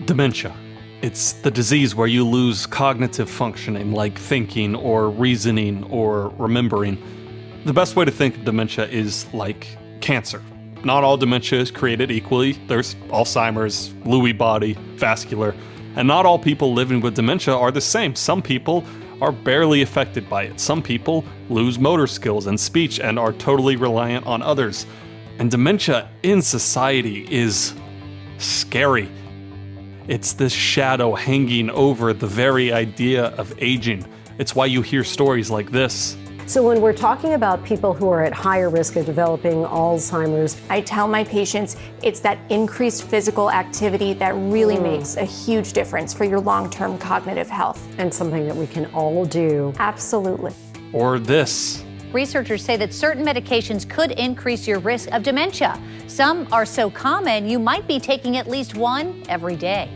Dementia. It's the disease where you lose cognitive functioning, like thinking or reasoning or remembering. The best way to think of dementia is like cancer. Not all dementia is created equally. There's Alzheimer's, Lewy body, vascular, and not all people living with dementia are the same. Some people are barely affected by it. Some people lose motor skills and speech and are totally reliant on others. And dementia in society is scary. It's this shadow hanging over the very idea of aging. It's why you hear stories like this. So when we're talking about people who are at higher risk of developing Alzheimer's, I tell my patients it's that increased physical activity that really makes a huge difference for your long-term cognitive health. and something that we can all do. Absolutely. Or this. Researchers say that certain medications could increase your risk of dementia. Some are so common, you might be taking at least one every day.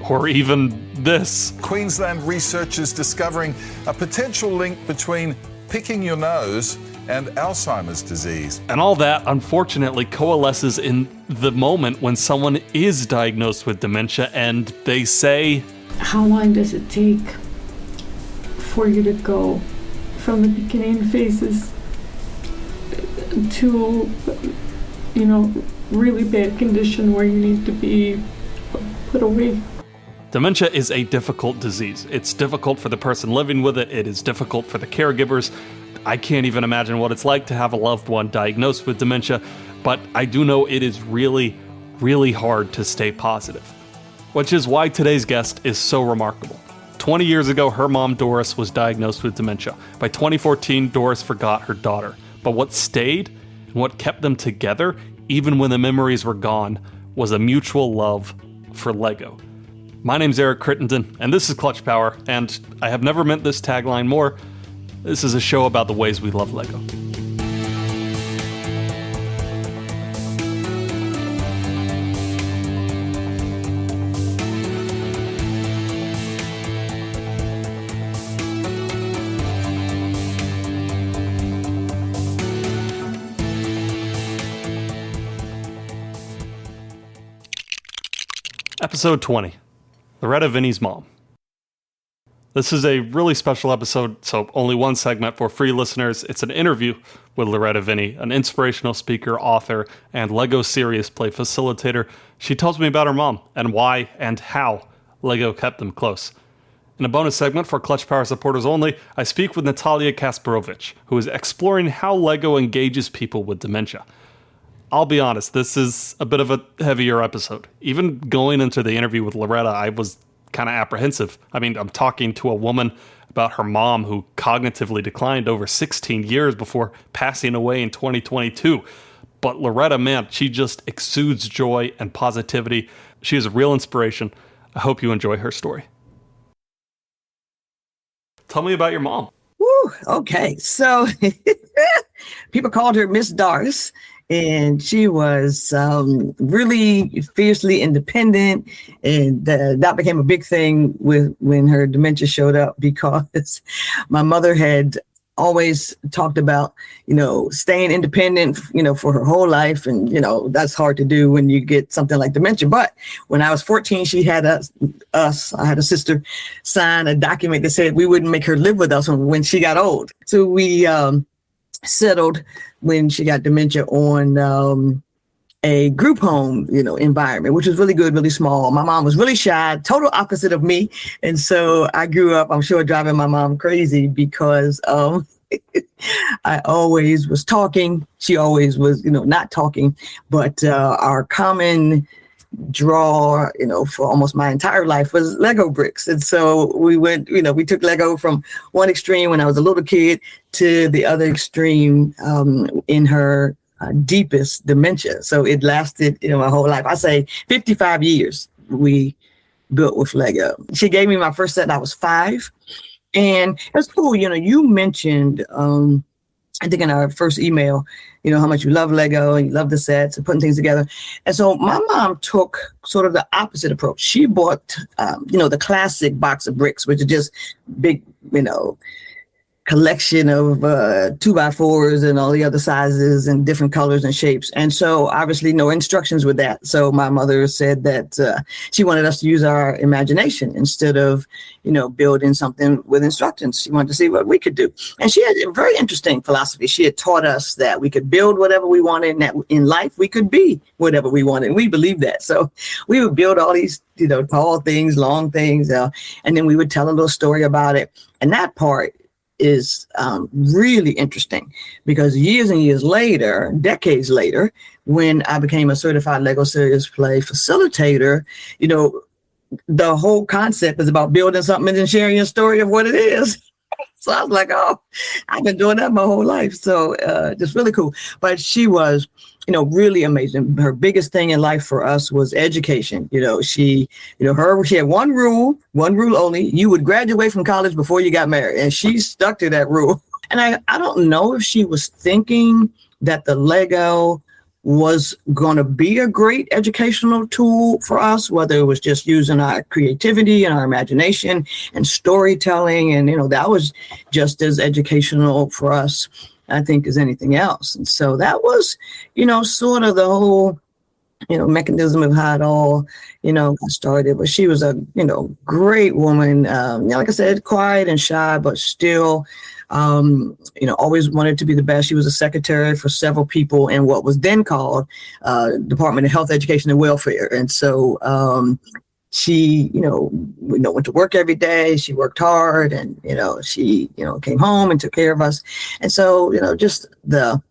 Or even this. Queensland researchers discovering a potential link between picking your nose and Alzheimer's disease. And all that, unfortunately, coalesces in the moment when someone is diagnosed with dementia and they say, how long does it take for you to go from the beginning phases to, really bad condition where you need to be put away? dementia is a difficult disease. It's difficult for the person living with it. It is difficult for the caregivers. I can't even imagine what it's like to have a loved one diagnosed with dementia, but I do know it is really, really hard to stay positive. Which is why today's guest is so remarkable. 20 years ago, her mom, Doris, was diagnosed with dementia. By 2014, Doris forgot her daughter. But what stayed and what kept them together, even when the memories were gone, was a mutual love for Lego. My name's Eric Crittenden, and this is Clutch Power, and I have never meant this tagline more. This is a show about the ways we love Lego. Episode 20. Loretta Veney's mom. This is a really special episode, so only one segment for free listeners. It's an interview with Loretta Veney, an inspirational speaker, author, and Lego Serious Play facilitator. She tells me about her mom and why and how Lego kept them close. In a bonus segment for Clutch Power supporters only, I speak with Natalia Kasparovich, who is exploring how Lego engages people with dementia. I'll be honest, this is a bit of a heavier episode. Even going into the interview with Loretta, I was kind of apprehensive. I mean, I'm talking to a woman about her mom who cognitively declined over 16 years before passing away in 2022. But Loretta, man, she just exudes joy and positivity. She is a real inspiration. I hope you enjoy her story. Tell me about your mom. Woo, okay. So people called her Miss Doris. And she was really fiercely independent, and that became a big thing when her dementia showed up, because my mother had always talked about, staying independent, for her whole life. And, that's hard to do when you get something like dementia. But when I was 14, she had I had a sister sign a document that said we wouldn't make her live with us when she got old. So we settled when she got dementia on a group home, environment, which was really good, really small. My mom was really shy, total opposite of me. And so I grew up, I'm sure, driving my mom crazy because I always was talking. She always was, not talking. But our common draw, for almost my entire life was Lego bricks. And so we went, we took Lego from one extreme when I was a little kid to the other extreme in her deepest dementia. So it lasted, my whole life. I say 55 years we built with Lego. She gave me my first set. I was 5. And it was cool. You mentioned, I think in our first email, how much you love Lego and you love the sets and putting things together. And so my mom took sort of the opposite approach. She bought, the classic box of bricks, which are just big, collection of 2x4s and all the other sizes and different colors and shapes. And so obviously no instructions with that. So my mother said that she wanted us to use our imagination instead of, building something with instructions. She wanted to see what we could do. And she had a very interesting philosophy. She had taught us that we could build whatever we wanted, and that in life we could be whatever we wanted. And we believed that. So we would build all these, tall things, long things, and then we would tell a little story about it. And that part is really interesting, because years and years later, decades later, when I became a certified Lego serious play facilitator, the whole concept is about building something and sharing your story of what it is. So I was like, oh, I've been doing that my whole life. So just really cool. But she was, really amazing. Her biggest thing in life for us was education. She had one rule only: you would graduate from college before you got married. And she stuck to that rule. And I don't know if she was thinking that the Lego was going to be a great educational tool for us, whether it was just using our creativity and our imagination and storytelling. And, that was just as educational for us, I think, as anything else. And so that was, sort of the whole, mechanism of how it all, got started. But she was a, great woman, like I said, quiet and shy, but still, always wanted to be the best. She was a secretary for several people in what was then called Department of Health, Education, and Welfare. And so she, went to work every day. She worked hard, and, she, came home and took care of us. And so, just the,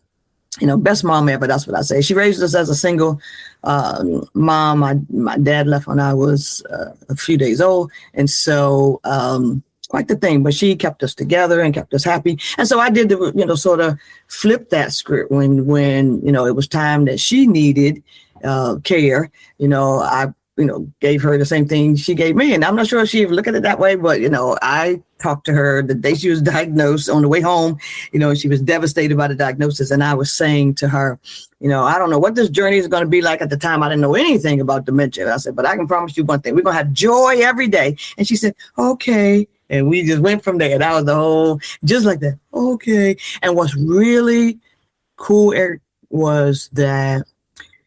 best mom ever. That's what I say. She raised us as a single mom. My dad left when I was a few days old. And so, quite the thing, but she kept us together and kept us happy. And so I did the, sort of flip that script when, it was time that she needed care. I, gave her the same thing she gave me. And I'm not sure if she even looked at it that way, but, I talked to her the day she was diagnosed on the way home. She was devastated by the diagnosis. And I was saying to her, I don't know what this journey is going to be like. At the time, I didn't know anything about dementia. I said, but I can promise you one thing. We're going to have joy every day. And she said, okay. And we just went from there. That was the whole, just like that. Okay. And what's really cool, Eric, was that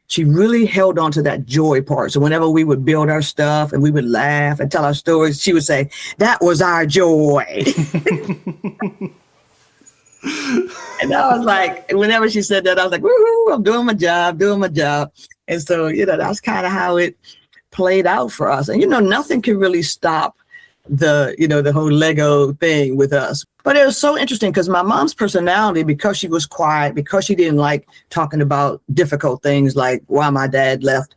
she really held on to that joy part. So whenever we would build our stuff and we would laugh and tell our stories, she would say, that was our joy. And I was like, whenever she said that, I was like, woohoo, I'm doing my job. And so, that's kind of how it played out for us. And, nothing can really stop the whole Lego thing with us. But it was so interesting because my mom's personality, because she was quiet, because she didn't like talking about difficult things like why my dad left,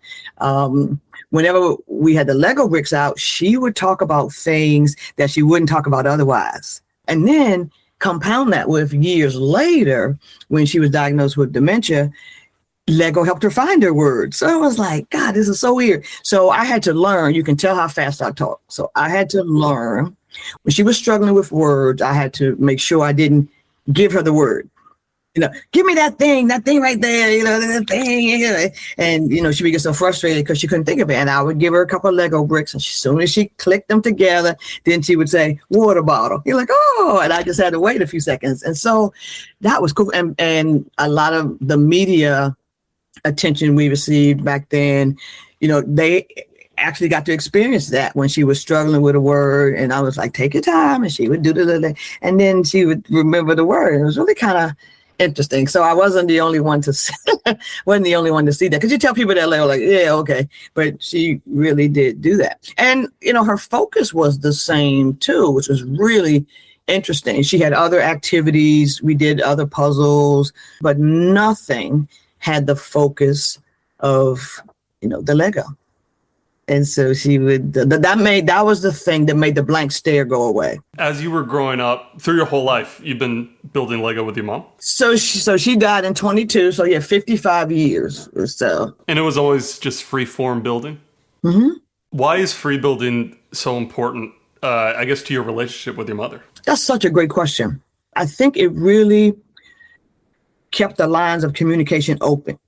whenever we had the Lego bricks out, she would talk about things that she wouldn't talk about otherwise. And then compound that with years later, when she was diagnosed with dementia, Lego helped her find her words. So I was like, God, this is so weird. So I had to learn. You can tell how fast I talk. So I had to learn. When she was struggling with words, I had to make sure I didn't give her the word. Give me that thing right there, that thing. And, she would get so frustrated because she couldn't think of it. And I would give her a couple of Lego bricks. And as soon as she clicked them together, then she would say, water bottle. You're like, oh, and I just had to wait a few seconds. And so that was cool. And a lot of the media attention we received back then, they actually got to experience that when she was struggling with a word. And I was like, take your time. And she would do and then she would remember the word. It was really kind of interesting. So I wasn't the only one to see that. Because you tell people that, they're like, yeah, okay. But she really did do that. And, her focus was the same too, which was really interesting. She had other activities. We did other puzzles, but nothing had the focus of, the Lego. And so she would, that was the thing that made the blank stare go away. As you were growing up, through your whole life, you've been building Lego with your mom? So she died in 22, so 55 years or so. And it was always just free form building? Mm-hmm. Why is free building so important, I guess, to your relationship with your mother? That's such a great question. I think it really kept the lines of communication open.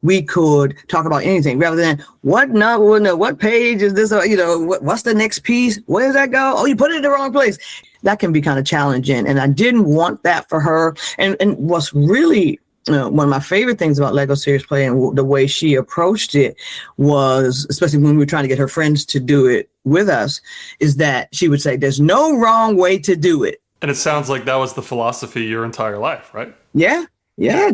We could talk about anything rather than what page is this? What's the next piece? Where does that go? Oh, you put it in the wrong place. That can be kind of challenging. And I didn't want that for her. And what's really one of my favorite things about Lego Serious Play and the way she approached it was, especially when we were trying to get her friends to do it with us, is that she would say, there's no wrong way to do it. And it sounds like that was the philosophy your entire life, right? Yeah.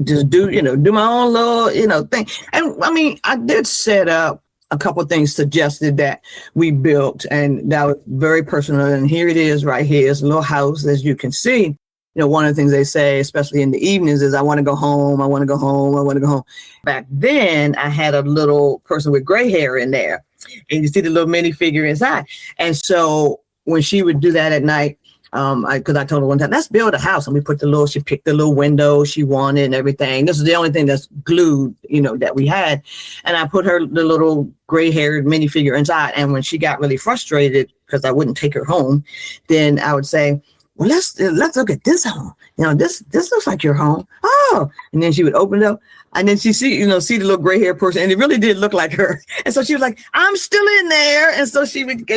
Just do my own little, thing. And I mean, I did set up a couple of things suggested that we built, and that was very personal. And here it is right here. It's a little house, as you can see. One of the things they say, especially in the evenings, is I want to go home. I want to go home. I want to go home. Back then, I had a little person with gray hair in there, and you see the little minifigure inside. And so when she would do that at night, because I told her one time, let's build a house. And she picked the little window she wanted and everything. This is the only thing that's glued, that we had. And I put the little gray haired minifigure inside. And when she got really frustrated because I wouldn't take her home, then I would say, well, let's look at this home. This looks like your home. Oh, and then she would open it up, and then she see the little gray haired person, and it really did look like her. And so she was like, I'm still in there. And so she would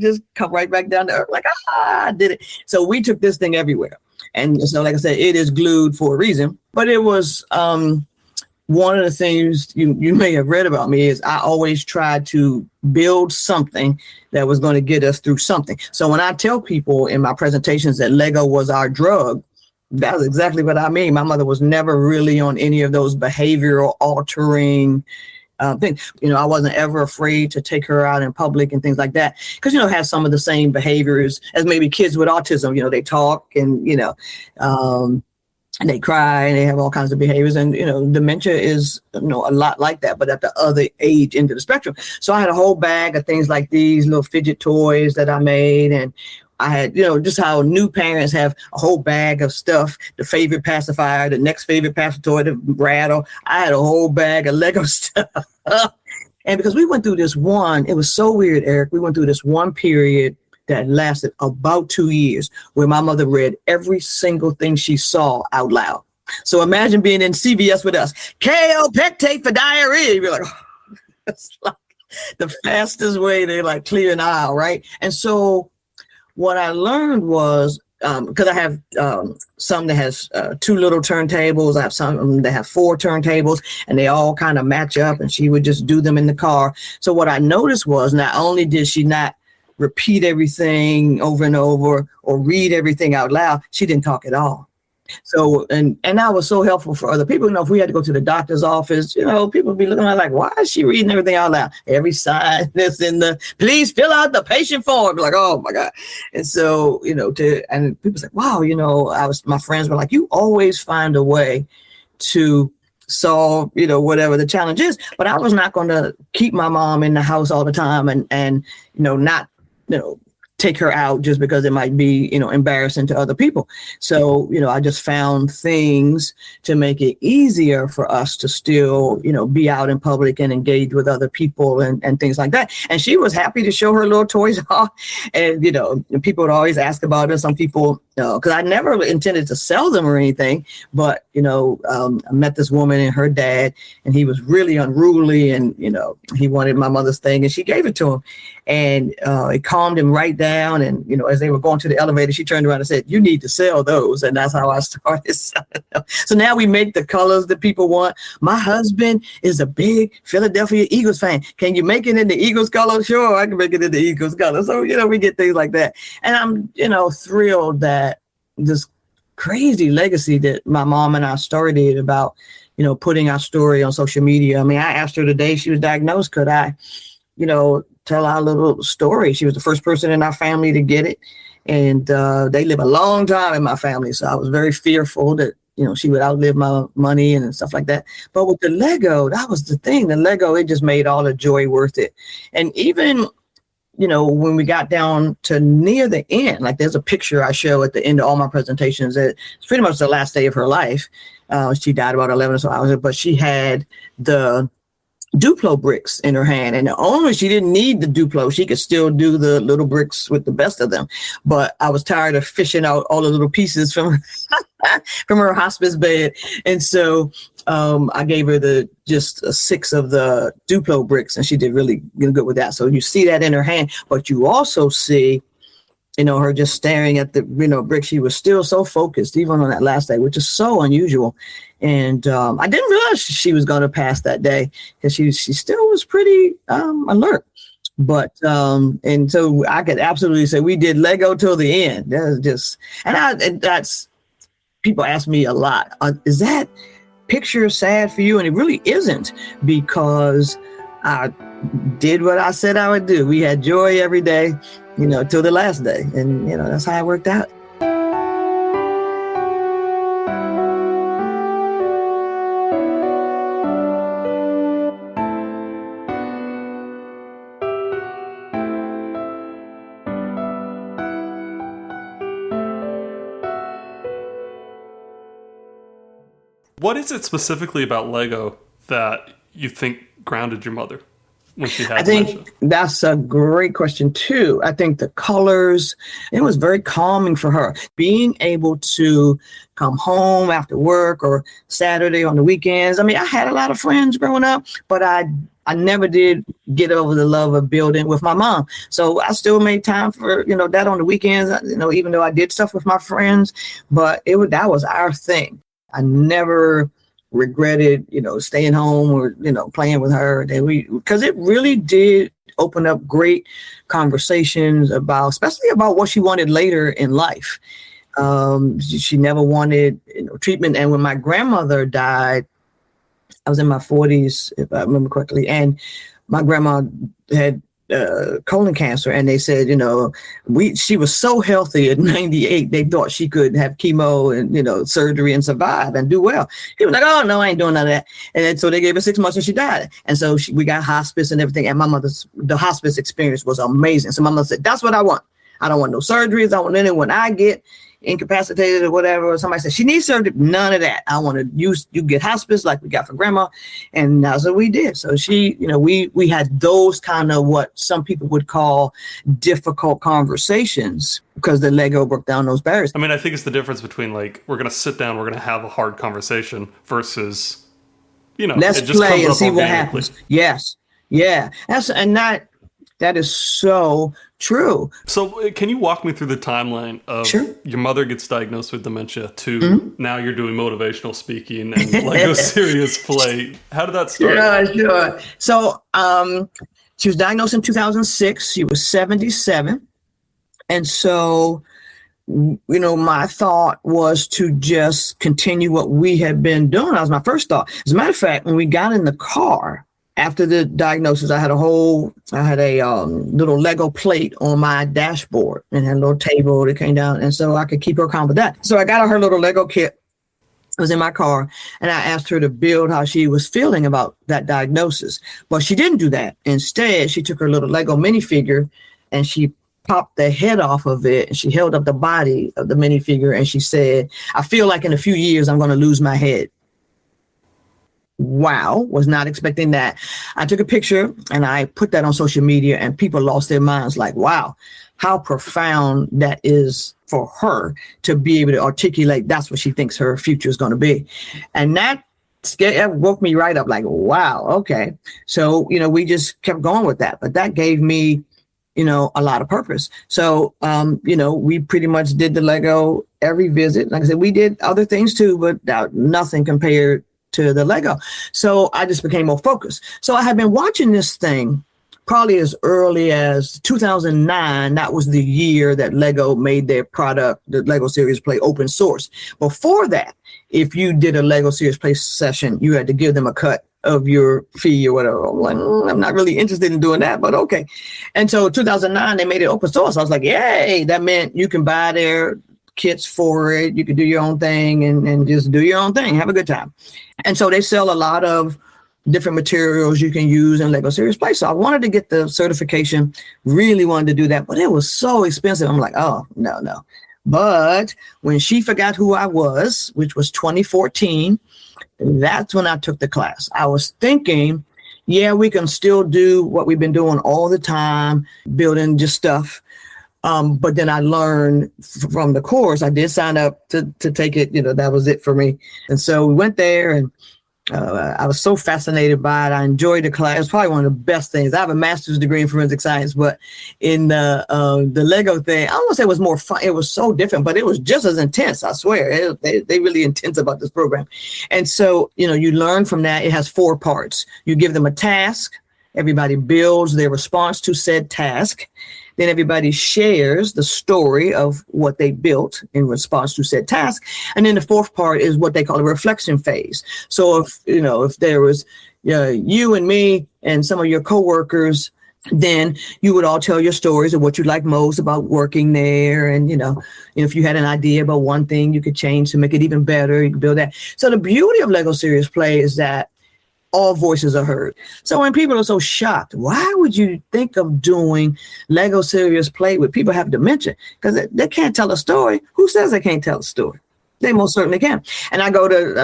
just come right back down to earth, like, I did it. So we took this thing everywhere. And so, like I said, it is glued for a reason. But it was one of the things you may have read about me is I always tried to build something that was going to get us through something. So when I tell people in my presentations that Lego was our drug, that's exactly what I mean. My mother was never really on any of those behavioral altering things. I wasn't ever afraid to take her out in public and things like that, because, have some of the same behaviors as maybe kids with autism. They talk and, and they cry and they have all kinds of behaviors. And, dementia is, a lot like that, but at the other age end of the spectrum. So I had a whole bag of things like these little fidget toys that I made. And I had, just how new parents have a whole bag of stuff, the favorite pacifier, the next favorite pacifier toy, the rattle. I had a whole bag of Lego stuff. And because we went through this it was so weird, Eric. We went through this one period that lasted about 2 years where my mother read every single thing she saw out loud. So imagine being in CVS with us, KO pectate for diarrhea. You're like, oh, it's like the fastest way to like clear an aisle, right? And so what I learned was, because I have some that has 2 little turntables, I have some that have 4 turntables, and they all kind of match up, and she would just do them in the car. So what I noticed was not only did she not repeat everything over and over or read everything out loud, she didn't talk at all. So, and that was so helpful for other people. If we had to go to the doctor's office, people would be looking at like, why is she reading everything out loud? Every sign that's in please fill out the patient form. Like, oh my God. And so, and people say, wow, my friends were like, you always find a way to solve, whatever the challenge is. But I was not going to keep my mom in the house all the time and not, take her out just because it might be, embarrassing to other people. So, I just found things to make it easier for us to still, be out in public and engage with other people and things like that. And she was happy to show her little toys off. And, people would always ask about it. Some people, because I never intended to sell them or anything, but, I met this woman and her dad, and he was really unruly, and, he wanted my mother's thing, and she gave it to him. And it calmed him right down. And, as they were going to the elevator, she turned around and said, you need to sell those. And that's how I started selling them. So now we make the colors that people want. My husband is a big Philadelphia Eagles fan. Can you make it in the Eagles color? Sure, I can make it in the Eagles color. So, we get things like that. And I'm, thrilled that this crazy legacy that my mom and I started about, putting our story on social media. I mean, I asked her the day she was diagnosed, could I, tell our little story. She was the first person in our family to get it. And they live a long time in my family. So I was very fearful that, she would outlive my money and stuff like that. But with the Lego, that was the thing. The Lego, it just made all the joy worth it. And even, when we got down to near the end, like there's a picture I show at the end of all my presentations. It's pretty much the last day of her life. She died about 11 or so hours, but she had the Duplo bricks in her hand. And only she didn't need the Duplo. She could still do the little bricks with the best of them. But I was tired of fishing out all the little pieces from from her hospice bed. And so I gave her just 6 of the Duplo bricks, and she did really good with that. So you see that in her hand, but you also see, her just staring at the, brick. She was still so focused, even on that last day, which is so unusual. And I didn't realize she was going to pass that day, because she still was pretty alert. But and so I could absolutely say we did Lego till the end. That was just, and that's, people ask me a lot, is that picture sad for you? And it really isn't, because I did what I said I would do. We had joy every day, till the last day. And, that's how it worked out. What is it specifically about Lego that you think grounded your mother when she had dementia? I think that's a great question too. I think the colors, it was very calming for her. Being able to come home after work or Saturday on the weekends. I mean, I had a lot of friends growing up, but I never did get over the love of building with my mom. So I still made time for, that on the weekends, even though I did stuff with my friends, but that was our thing. I never regretted, staying home or, playing with her. Because it really did open up great conversations especially about what she wanted later in life. She never wanted, treatment. And when my grandmother died, I was in my 40s, if I remember correctly, and my grandma had colon cancer, and they said, she was so healthy at 98, they thought she could have chemo and, surgery and survive and do well. He was like, oh, no, I ain't doing none of that. And so they gave her 6 months and she died. And so we got hospice and everything. And the hospice experience was amazing. So my mother said, that's what I want. I don't want no surgeries. I want anyone I get incapacitated or whatever, or somebody said she needs surgery, none of that. I want to you get hospice like we got for grandma, and that's what we did. So she, we had those kind of what some people would call difficult conversations, because the Lego broke down those barriers. I mean, I think it's the difference between we're going to sit down, we're going to have a hard conversation versus, let's it just play comes and up see what organically. happens. Yes, yeah, that is so true. So can you walk me through the timeline of your mother gets diagnosed with dementia to now you're doing motivational speaking and Lego serious play? How did that start? Sure. So she was diagnosed in 2006. She was 77. And so, my thought was to just continue what we had been doing. That was my first thought. As a matter of fact, when we got in the car, after the diagnosis, I had a little Lego plate on my dashboard and had a little table that came down. And so I could keep her calm with that. So I got her little Lego kit. It was in my car. And I asked her to build how she was feeling about that diagnosis. But she didn't do that. Instead, she took her little Lego minifigure and she popped the head off of it. And she held up the body of the minifigure. And she said, I feel like in a few years, I'm going to lose my head. Wow, was not expecting that. I took a picture and I put that on social media, and people lost their minds like, wow, how profound that is for her to be able to articulate that's what she thinks her future is going to be. And that woke me right up like, wow, okay. So, we just kept going with that. But that gave me, a lot of purpose. So, we pretty much did the Lego every visit. Like I said, we did other things too, but nothing compared to the Lego. So I just became more focused. So I had been watching this thing probably as early as 2009. That was the year that Lego made their product, the Lego Serious Play, open source. Before that, if you did a Lego Serious Play session, you had to give them a cut of your fee or whatever. I'm like, I'm not really interested in doing that, but okay. And so 2009, they made it open source. I was like, yay, that meant you can buy their kits for it. You can do your own thing and just do your own thing. Have a good time. And so they sell a lot of different materials you can use in Lego Serious Play. So I wanted to get the certification, really wanted to do that, but it was so expensive. I'm like, oh, no. But when she forgot who I was, which was 2014, that's when I took the class. I was thinking, Yeah, we can still do what we've been doing all the time, building just stuff. But then I learned from the course. I did sign up to take it. That was it for me. And so we went there, and I was so fascinated by it. I enjoyed the class. It was probably one of the best things. I have a master's degree in forensic science, but in the Lego thing, I don't want to say it was more fun. It was so different, but it was just as intense. I swear, they really intense about this program. And so, you learn from that. It has 4 parts. You give them a task. Everybody builds their response to said task. Then everybody shares the story of what they built in response to said task. And then the 4th part is what they call a reflection phase. So if there was you and me and some of your coworkers, then you would all tell your stories of what you like most about working there. And, if you had an idea about one thing you could change to make it even better, you can build that. So the beauty of Lego Serious Play is that all voices are heard. So when people are so shocked, why would you think of doing Lego Serious Play with people who have dementia? Because they can't tell a story. Who says they can't tell a story? They most certainly can. And I've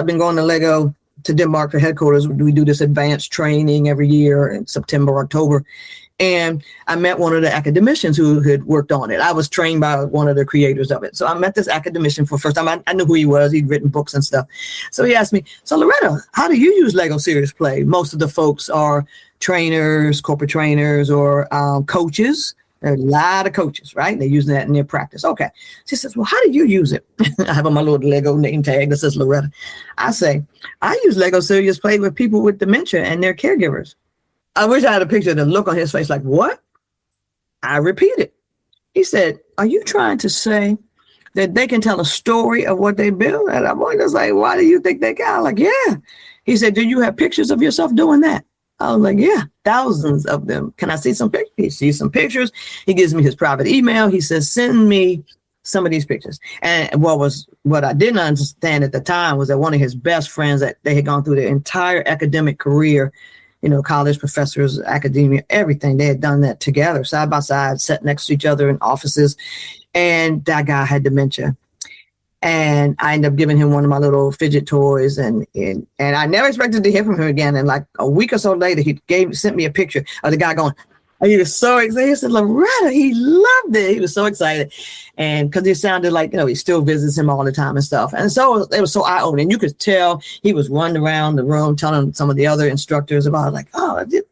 been going to Lego to Denmark for headquarters. We do this advanced training every year in September, October. And I met one of the academicians who had worked on it. I was trained by one of the creators of it. So I met this academician for the first time. I knew who he was. He'd written books and stuff. So he asked me, so Loretta, how do you use Lego Serious Play? Most of the folks are trainers, corporate trainers, or coaches. There are a lot of coaches, right? They're using that in their practice. Okay. She says, well, how do you use it? I have on my little Lego name tag that says Loretta. I say, I use Lego Serious Play with people with dementia and their caregivers. I wish I had a picture of the look on his face like, what? I repeated. He said, are you trying to say that they can tell a story of what they built? And I'm just like, why do you think they can? I'm like, yeah. He said, do you have pictures of yourself doing that? I was like, yeah, thousands of them. Can I see some pictures? He sees some pictures. He gives me his private email. He says, send me some of these pictures. And what I didn't understand at the time was that one of his best friends, that they had gone through their entire academic career, college professors, academia, everything. They had done that together, side by side, sat next to each other in offices. And that guy had dementia. And I ended up giving him one of my little fidget toys. And I never expected to hear from him again. And like a week or so later, he sent me a picture of the guy going, he was so excited. He said, Loretta, he loved it. He was so excited. And because he sounded like, he still visits him all the time and stuff. And so it was so eye-opening. You could tell he was running around the room telling some of the other instructors about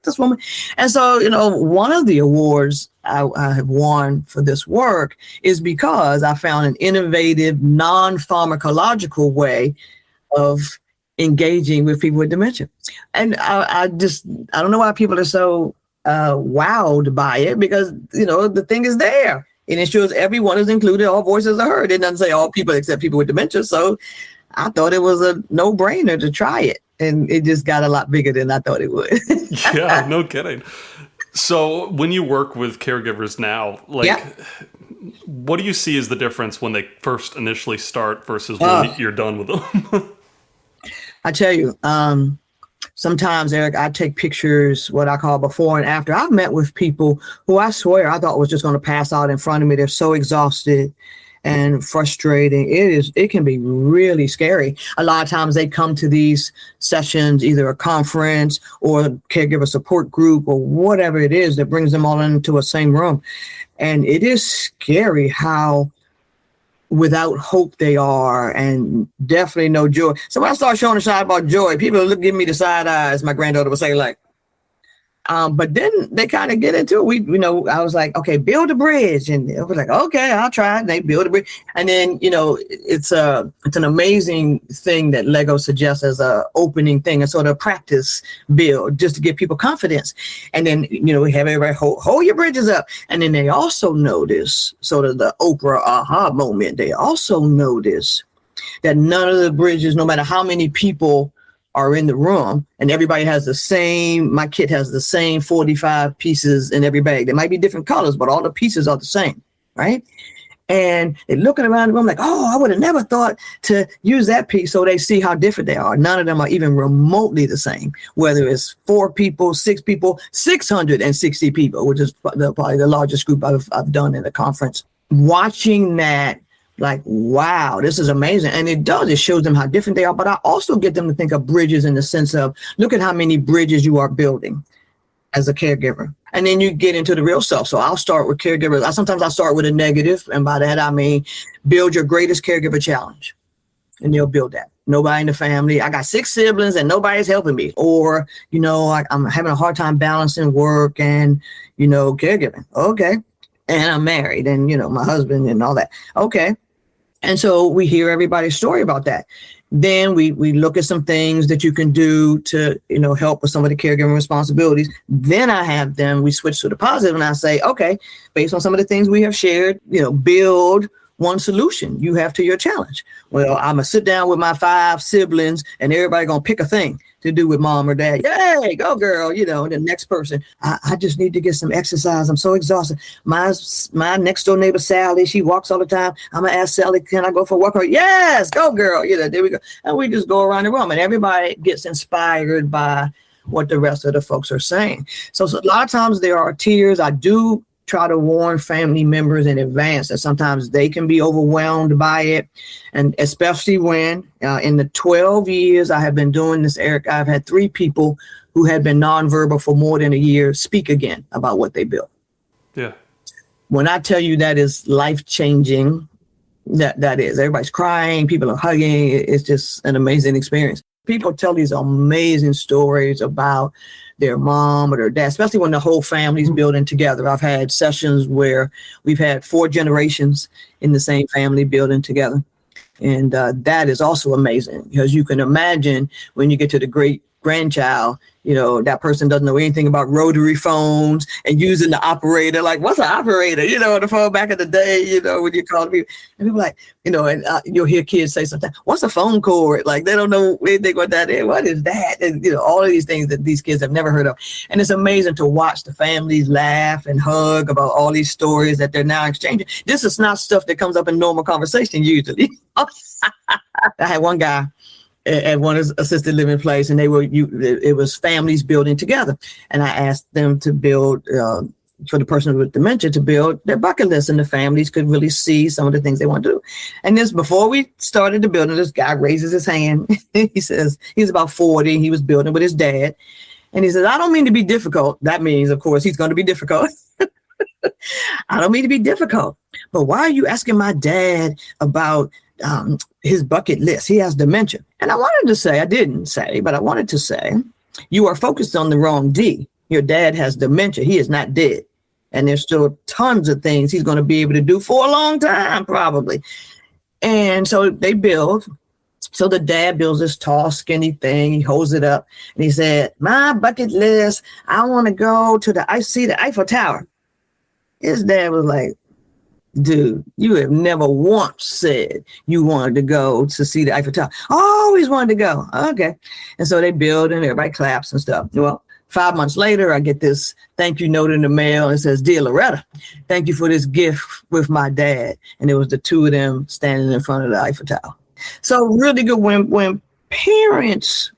this woman. And so, one of the awards I have won for this work is because I found an innovative, non-pharmacological way of engaging with people with dementia. And I don't know why people are so wowed by it, because the thing is there and it shows everyone is included, all voices are heard. It doesn't say all people except people with dementia. So I thought it was a no-brainer to try it, and it just got a lot bigger than I thought it would. Yeah, no kidding. So when you work with caregivers now, what do you see as the difference when they first initially start versus when you're done with them? I tell you, sometimes, Eric, I take pictures, what I call before and after. I've met with people who I swear I thought was just going to pass out in front of me. They're so exhausted and frustrating. It can be really scary. A lot of times they come to these sessions, either a conference or a caregiver support group or whatever it is that brings them all into a same room. And it is scary how without hope they are, and definitely no joy. So when I start showing a shot about joy, people give me the side eyes, my granddaughter would say, like, but then they kind of get into it. I was like, okay, build a bridge. And it was like, okay, I'll try. And they build a bridge. And then, it's an amazing thing that Lego suggests as a opening thing, a sort of practice build, just to give people confidence. And then, we have everybody hold your bridges up. And then they also notice sort of the Oprah aha moment. They also notice that none of the bridges, no matter how many people are in the room, and everybody has my kit has the same 45 pieces in every bag. They might be different colors, but all the pieces are the same, right? And they're looking around the room like, I would have never thought to use that piece. So they see how different they are. None of them are even remotely the same, whether it's 4 people, 6 people, 660 people, which is probably the largest group I've done in a conference. Watching that like, wow, this is amazing. And it shows them how different they are. But I also get them to think of bridges in the sense of, look at how many bridges you are building as a caregiver. And then you get into the real stuff. So I'll start with caregivers. Sometimes I start with a negative. And by that, I mean, build your greatest caregiver challenge. And they'll build that. Nobody in the family. I got 6 siblings and nobody's helping me. Or, I'm having a hard time balancing work and, caregiving. Okay. And I'm married and, my husband and all that. Okay. And so we hear everybody's story about that. Then we look at some things that you can do to, help with some of the caregiving responsibilities. Then we switch to the positive and I say, okay, based on some of the things we have shared, build one solution you have to your challenge. Well, I'm going to sit down with my 5 siblings and everybody going to pick a thing to do with mom or dad. Yay, go girl. And the next person, I just need to get some exercise. I'm so exhausted. My next door neighbor, Sally, she walks all the time. I'm going to ask Sally, can I go for a walk? Yes, go girl. There we go. And we just go around the room and everybody gets inspired by what the rest of the folks are saying. So a lot of times there are tears. I do try to warn family members in advance that sometimes they can be overwhelmed by it. And especially when in the 12 years I have been doing this, Eric, I've had 3 people who had been nonverbal for more than a year speak again about what they built. Yeah. When I tell you that is life-changing, that is. Everybody's crying, people are hugging. It's just an amazing experience. People tell these amazing stories about their mom or their dad, especially when the whole family's building together. I've had sessions where we've had 4 generations in the same family building together. And that is also amazing because you can imagine when you get to the great grandchild, that person doesn't know anything about rotary phones and using the operator. Like, what's an operator? The phone back in the day, when you call people. And people like, and you'll hear kids say something, what's a phone cord? Like, they don't know anything what that is. What is that? And, all of these things that these kids have never heard of. And it's amazing to watch the families laugh and hug about all these stories that they're now exchanging. This is not stuff that comes up in normal conversation usually. I had one guy at one assisted living place, and it was families building together. And I asked them to build, for the person with dementia, to build their bucket list, and the families could really see some of the things they want to do. And this, before we started the building, this guy raises his hand. He says, he's about 40. He was building with his dad. And he says, I don't mean to be difficult. That means, of course, he's going to be difficult. I don't mean to be difficult. But why are you asking my dad about his bucket list? He has dementia. And I wanted to say, I didn't say, but I wanted to say, you are focused on the wrong D. Your dad has dementia. He is not dead. And there's still tons of things he's going to be able to do for a long time, probably. And so they build. So the dad builds this tall, skinny thing. He holds it up and he said, my bucket list, I want to go to see the Eiffel Tower. His dad was like, dude, you have never once said you wanted to go to see the Eiffel Tower. Always wanted to go. Okay. And so they build and everybody claps and stuff. Well, 5 months later, I get this thank you note in the mail. It says, dear Loretta, thank you for this gift with my dad. And it was the 2 of them standing in front of the Eiffel Tower. So really good when parents,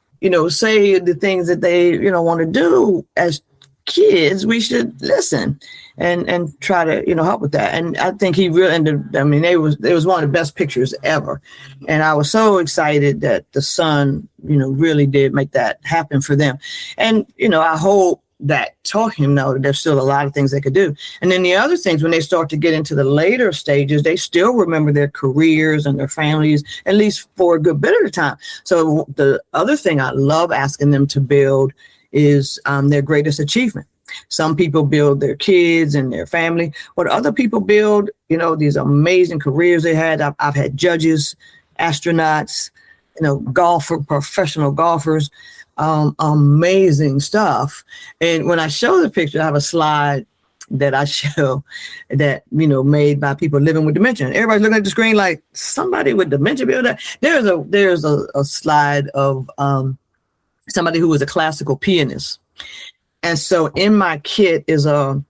say the things that they, want to do as kids, we should listen and try to, help with that. And I think he really ended, it was one of the best pictures ever. And I was so excited that the son, really did make that happen for them. And, I hope that taught him that there's still a lot of things they could do. And then the other things, when they start to get into the later stages, they still remember their careers and their families, at least for a good bit of the time. So the other thing I love asking them to build is their greatest achievement. Some people build their kids and their family, but other people build, these amazing careers they had. I've had judges, astronauts, professional golfers, amazing stuff. And when I show the picture, I have a slide that I show that, made by people living with dementia. And everybody's looking at the screen like, somebody with dementia build that? There's a slide of somebody who was a classical pianist. And so in my kit is a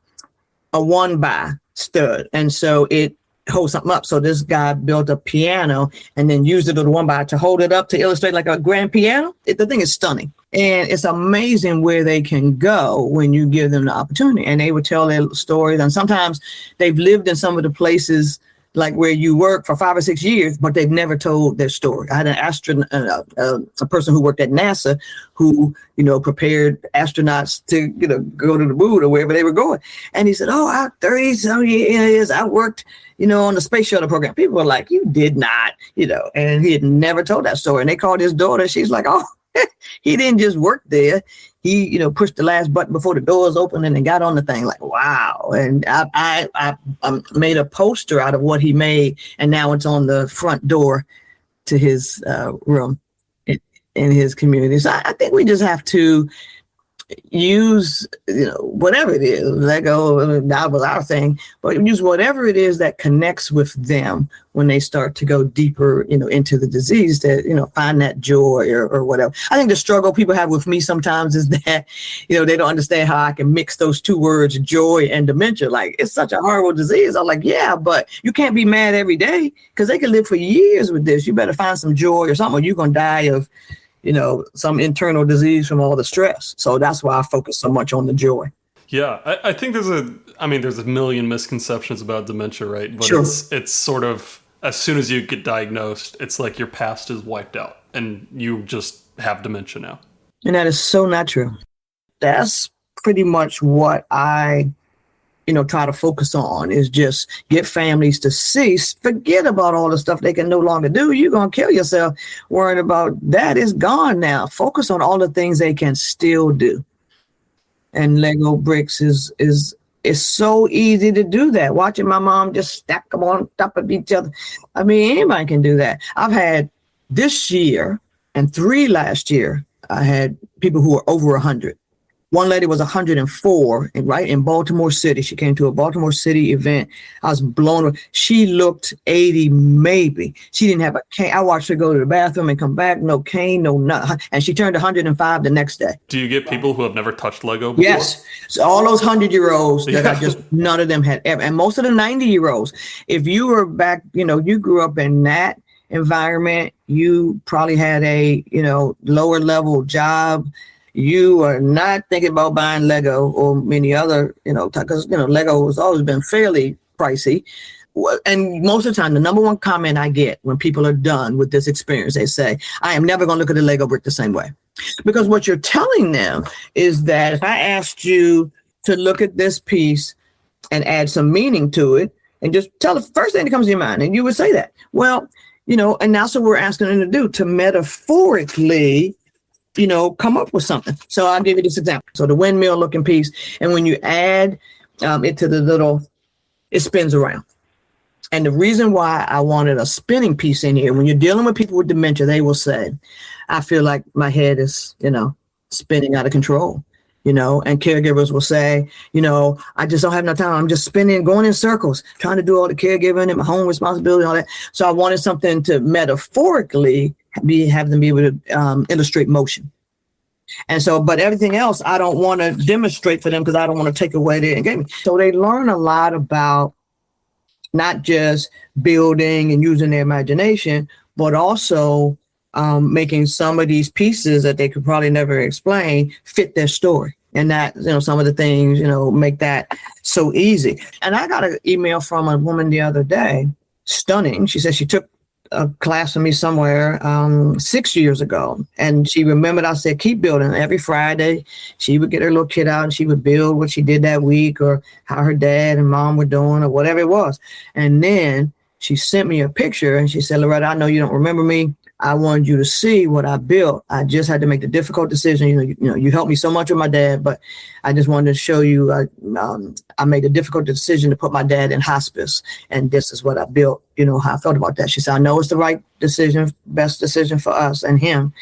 1x stud. And so it holds something up. So this guy built a piano and then used it with a 1x to hold it up to illustrate like a grand piano. The thing is stunning. And it's amazing where they can go when you give them the opportunity. And they would tell their stories. And sometimes they've lived in some of the places like where you work for 5 or 6 years, but they've never told their story. I had an astronaut, a person who worked at NASA who, prepared astronauts to, go to the moon or wherever they were going. And he said, I 30-some years, I worked, on the space shuttle program. People were like, you did not, and he had never told that story. And they called his daughter. She's like, oh, he didn't just work there. He, pushed the last button before the doors opened and then got on the thing. Like, wow. And I made a poster out of what he made, and now it's on the front door to his room in his community. So I think we just have to use, whatever it is, Lego, that was our thing, but use whatever it is that connects with them when they start to go deeper, into the disease, to, find that joy or whatever. I think the struggle people have with me sometimes is that, they don't understand how I can mix those two words, joy and dementia. Like, it's such a horrible disease. I'm like, yeah, but you can't be mad every day because they can live for years with this. You better find some joy or something, or you're going to die of some internal disease from all the stress. So that's why I focus so much on the joy. Yeah, I think there's a million misconceptions about dementia, right? But sure. It's sort of, as soon as you get diagnosed, it's like your past is wiped out and you just have dementia now. And that is so not true. That's pretty much what I try to focus on, is just get families to forget about all the stuff they can no longer do. You're going to kill yourself worrying about that. Is gone now. Focus on all the things they can still do. And Lego bricks is so easy to do that. Watching my mom just stack them on top of each other. I mean, anybody can do that. I've had this year and 3 last year, I had people who were over 100. One lady was 104, right in Baltimore City. She came to a Baltimore City event. I was blown away. She looked 80, maybe. She didn't have a cane. I watched her go to the bathroom and come back. No cane, no nothing. And she turned 105 the next day. Do you get people who have never touched Lego before? Yes. So all those 100-year-olds that I just, none of them had ever. And most of the 90-year-olds, if you were back, you grew up in that environment, you probably had a, lower level job. You are not thinking about buying Lego or many other, because, Lego has always been fairly pricey. And most of the time, the number one comment I get when people are done with this experience, they say, I am never going to look at a Lego brick the same way. Because what you're telling them is that if I asked you to look at this piece and add some meaning to it, and just tell the first thing that comes to your mind, and you would say that. Well, and that's what we're asking them to do, to metaphorically come up with something. So I'll give you this example. So the windmill looking piece, and when you add it to the little, it spins around. And the reason why I wanted a spinning piece in here, when you're dealing with people with dementia, they will say, I feel like my head is, spinning out of control, and caregivers will say, I just don't have enough time. I'm just spinning, going in circles, trying to do all the caregiving and my home responsibility and all that. So I wanted something to metaphorically have them be able to illustrate motion. And so, but everything else, I don't want to demonstrate for them because I don't want to take away their engagement. So they learn a lot about not just building and using their imagination, but also making some of these pieces that they could probably never explain fit their story. And that, some of the things, make that so easy. And I got an email from a woman the other day, stunning. She said she took a class with me somewhere 6 years ago. And she remembered I said, keep building. Every Friday, she would get her little kid out and she would build what she did that week or how her dad and mom were doing or whatever it was. And then she sent me a picture and she said, Loretta, I know you don't remember me. I wanted you to see what I built. I just had to make the difficult decision. You helped me so much with my dad, but I just wanted to show you. I made a difficult decision to put my dad in hospice, and this is what I built. How I felt about that. She said, I know it's the right decision, best decision for us and him.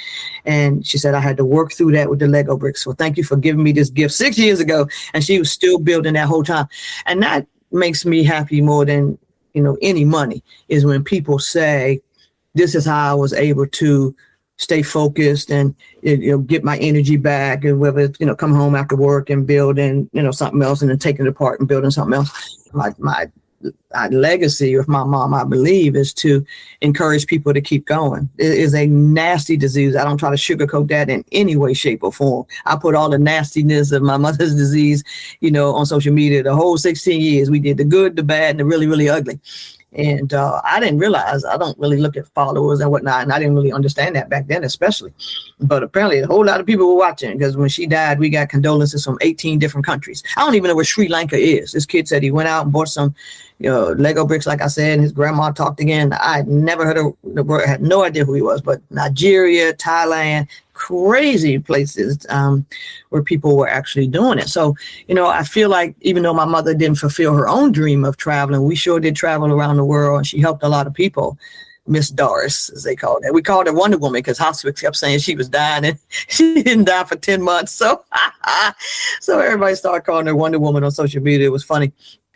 And she said, I had to work through that with the Lego bricks. So thank you for giving me this gift 6 years ago. And she was still building that whole time. And that makes me happy more than, any money, is when people say, this is how I was able to stay focused and, get my energy back, and whether it's, come home after work and building, something else and then taking it apart and building something else. My legacy with my mom, I believe, is to encourage people to keep going. It is a nasty disease. I don't try to sugarcoat that in any way, shape, or form. I put all the nastiness of my mother's disease, on social media. The whole 16 years, we did the good, the bad, and the really, really ugly. And I didn't realize, I don't really look at followers and whatnot, and I didn't really understand that back then, especially. But apparently a whole lot of people were watching, because when she died, we got condolences from 18 different countries. I don't even know where Sri Lanka is. This kid said he went out and bought some Lego bricks, like I said, and his grandma talked again. I had never heard of the word, had no idea who he was, but Nigeria, Thailand, crazy places where people were actually doing it. So, I feel like even though my mother didn't fulfill her own dream of traveling, we sure did travel around the world, and she helped a lot of people. Miss Doris, as they called her. We called her Wonder Woman because hospitals kept saying she was dying, and she didn't die for 10 months. So, so everybody started calling her Wonder Woman on social media. It was funny.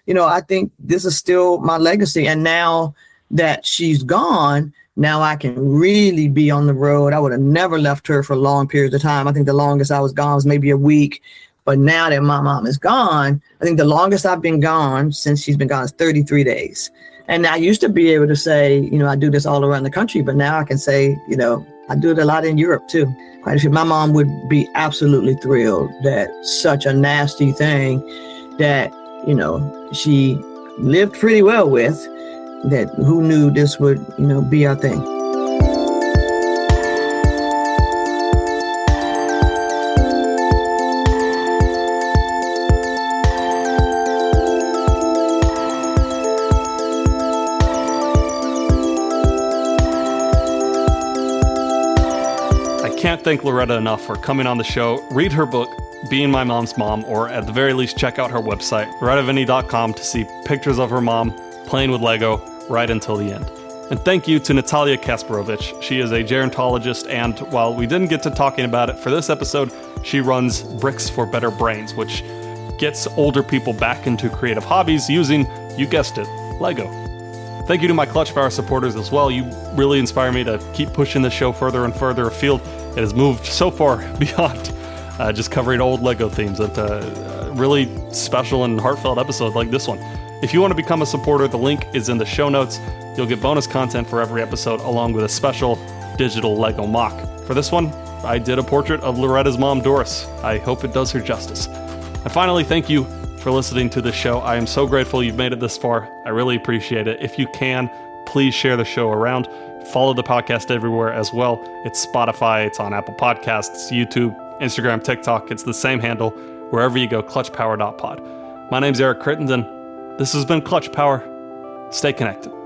I think this is still my legacy. And now that she's gone, now I can really be on the road. I would have never left her for long periods of time. I think the longest I was gone was maybe a week. But now that my mom is gone, I think the longest I've been gone since she's been gone is 33 days. And I used to be able to say, I do this all around the country, but now I can say, I do it a lot in Europe too. Quite a few. My mom would be absolutely thrilled that such a nasty thing that, she lived pretty well with, that who knew this would, be our thing. Can't thank Loretta enough for coming on the show. Read her book, Being My Mom's Mom, or at the very least, check out her website, lorettaveney.com, to see pictures of her mom playing with Lego right until the end. And thank you to Natalia Kasparovich. She is a gerontologist, and while we didn't get to talking about it for this episode, she runs Bricks for Better Brains, which gets older people back into creative hobbies using, you guessed it, Lego. Thank you to my Clutch Power supporters as well. You really inspire me to keep pushing this show further and further afield. It has moved so far beyond just covering old Lego themes into a really special and heartfelt episode like this one. If you want to become a supporter, the link is in the show notes. You'll get bonus content for every episode, along with a special digital Lego MOC. For this one, I did a portrait of Loretta's mom, Doris. I hope it does her justice. And finally, thank you for listening to this show. I am so grateful you've made it this far. I really appreciate it. If you can, please share the show around. Follow the podcast everywhere as well. It's Spotify, it's on Apple Podcasts, YouTube, Instagram, TikTok. It's the same handle. Wherever you go, clutchpower.pod. My name's Eric Crittenden. This has been Clutch Power. Stay connected.